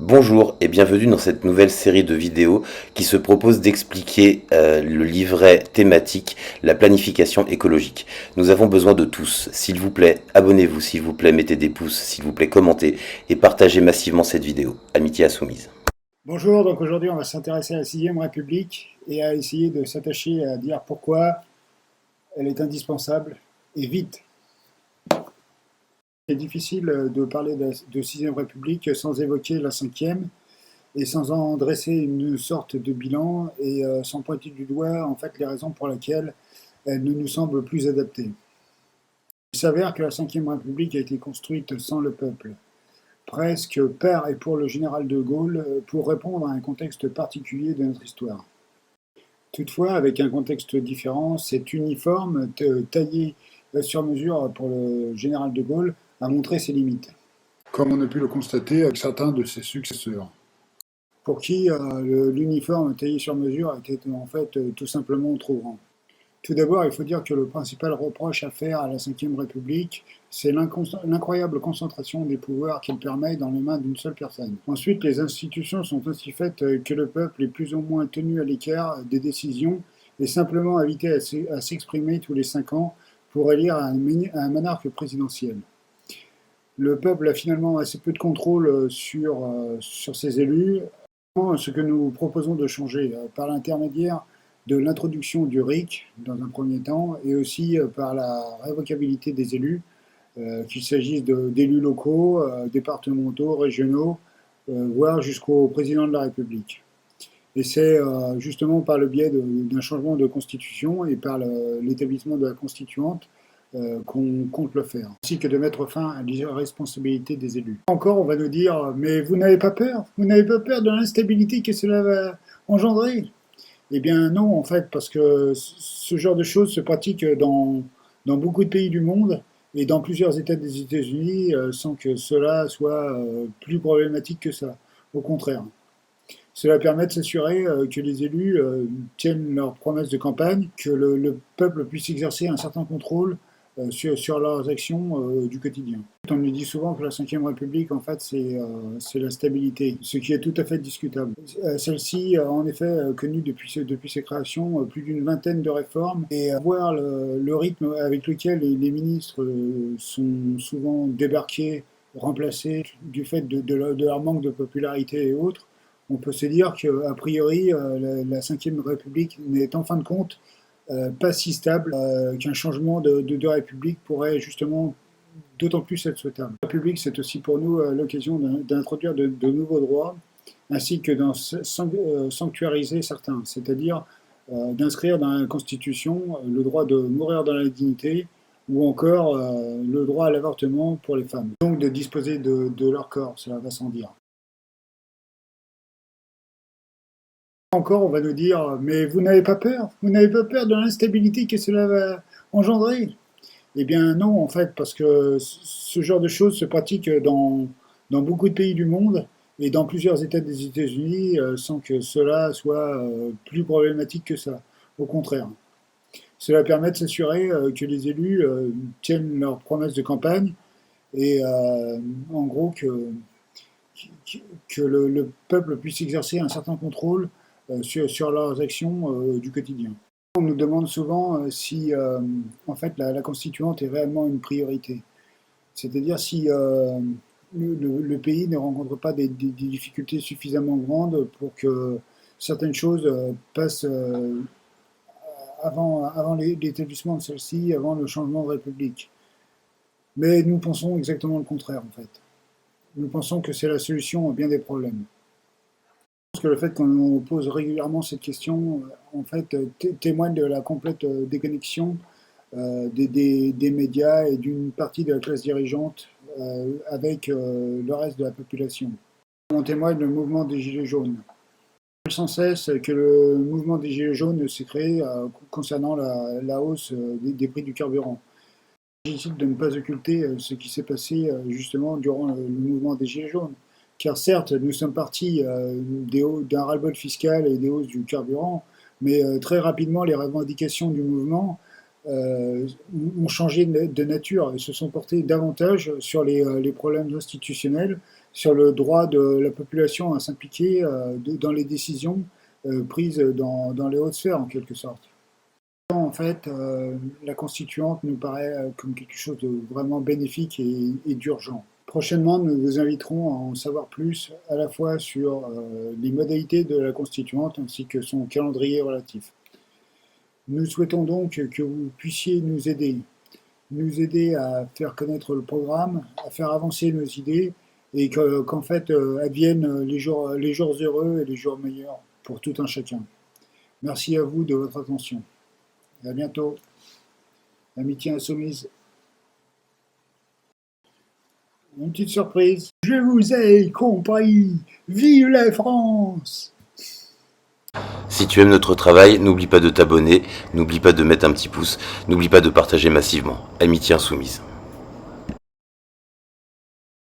Bonjour et bienvenue dans cette nouvelle série de vidéos qui se propose d'expliquer le livret thématique La planification écologique. Nous avons besoin de tous. S'il vous plaît, abonnez-vous, s'il vous plaît, mettez des pouces, s'il vous plaît, commentez et partagez massivement cette vidéo. Amitié insoumise. Bonjour, donc aujourd'hui on va s'intéresser à la sixième République et à essayer de s'attacher à dire pourquoi elle est indispensable et vite. C'est difficile de parler de sixième République sans évoquer la cinquième et sans en dresser une sorte de bilan et sans pointer du doigt en fait les raisons pour lesquelles elle ne nous semble plus adaptée. Il s'avère que la cinquième République a été construite sans le peuple, presque par et pour le général de Gaulle, pour répondre à un contexte particulier de notre histoire. Toutefois, avec un contexte différent, cet uniforme taillé sur mesure pour le général de Gaulle a montré ses limites, comme on a pu le constater avec certains de ses successeurs, pour qui l'uniforme taillé sur mesure était en fait tout simplement trop grand. Tout d'abord, il faut dire que le principal reproche à faire à la Ve République, c'est l'incroyable concentration des pouvoirs qu'elle permet dans les mains d'une seule personne. Ensuite, les institutions sont ainsi faites que le peuple est plus ou moins tenu à l'écart des décisions et simplement invité à s'exprimer tous les 5 ans pour élire un monarque présidentiel. Le peuple a finalement assez peu de contrôle sur ses élus. Ce que nous proposons de changer par l'intermédiaire de l'introduction du RIC dans un premier temps et aussi par la révocabilité des élus, qu'il s'agisse d'élus locaux, départementaux, régionaux, voire jusqu'au président de la République. Et c'est justement par le biais d'un changement de constitution et par l'établissement de la constituante qu'on compte le faire, ainsi que de mettre fin à l'irresponsabilité des élus. Encore, on va nous dire, mais vous n'avez pas peur? Vous n'avez pas peur de l'instabilité que cela va engendrer? Eh bien non, en fait, parce que ce genre de choses se pratique dans beaucoup de pays du monde et dans plusieurs États des États-Unis sans que cela soit plus problématique que ça. Au contraire. Cela permet de s'assurer que les élus tiennent leurs promesses de campagne, que le peuple puisse exercer un certain contrôle sur leurs actions du quotidien. On nous dit souvent que la Ve République, en fait, c'est la stabilité, ce qui est tout à fait discutable. Celle-ci a en effet connu depuis ses créations plus d'une vingtaine de réformes, et voir le rythme avec lequel les ministres sont souvent débarqués, remplacés du fait de leur manque de popularité et autres, on peut se dire qu'a priori, la Ve République n'est en fin de compte pas si stable qu'un changement de République pourrait justement d'autant plus être souhaitable. La République, c'est aussi pour nous l'occasion d'introduire de nouveaux droits, ainsi que d'en sanctuariser certains, c'est-à-dire d'inscrire dans la Constitution le droit de mourir dans la dignité, ou encore le droit à l'avortement pour les femmes. Donc de disposer de leur corps, cela va sans dire. Encore, on va nous dire, mais vous n'avez pas peur? Vous n'avez pas peur de l'instabilité que cela va engendrer? Eh bien non, en fait, parce que ce genre de choses se pratique dans beaucoup de pays du monde et dans plusieurs États des États-Unis sans que cela soit plus problématique que ça. Au contraire. Cela permet de s'assurer que les élus tiennent leurs promesses de campagne et en gros que le peuple puisse exercer un certain contrôle sur leurs actions du quotidien. On nous demande souvent si en fait la constituante est réellement une priorité. C'est-à-dire si le pays ne rencontre pas des difficultés suffisamment grandes pour que certaines choses passent avant l'établissement de celle-ci, avant le changement de république. Mais nous pensons exactement le contraire en fait. Nous pensons que c'est la solution à bien des problèmes. Je pense que le fait qu'on pose régulièrement cette question, en fait, témoigne de la complète déconnexion des médias et d'une partie de la classe dirigeante avec le reste de la population. En témoigne le mouvement des Gilets jaunes. On rappelle sans cesse que le mouvement des Gilets jaunes s'est créé concernant la hausse des prix du carburant. Il s'agit de ne pas occulter ce qui s'est passé justement durant le mouvement des Gilets jaunes. Car certes, nous sommes partis d'un ras-le-bol fiscal et des hausses du carburant, mais très rapidement, les revendications du mouvement ont changé de nature et se sont portées davantage sur les problèmes institutionnels sur le droit de la population à s'impliquer dans les décisions prises dans les hautes sphères, en quelque sorte. En fait, la constituante nous paraît comme quelque chose de vraiment bénéfique et d'urgent. Prochainement, nous vous inviterons à en savoir plus à la fois sur les modalités de la constituante ainsi que son calendrier relatif. Nous souhaitons donc que vous puissiez nous aider à faire connaître le programme, à faire avancer nos idées et qu'en fait adviennent les jours heureux et les jours meilleurs pour tout un chacun. Merci à vous de votre attention. À bientôt. Amitié insoumise. Une petite surprise. Je vous ai compris. Vive la France! Si tu aimes notre travail, n'oublie pas de t'abonner, n'oublie pas de mettre un petit pouce, n'oublie pas de partager massivement. Amitié insoumise.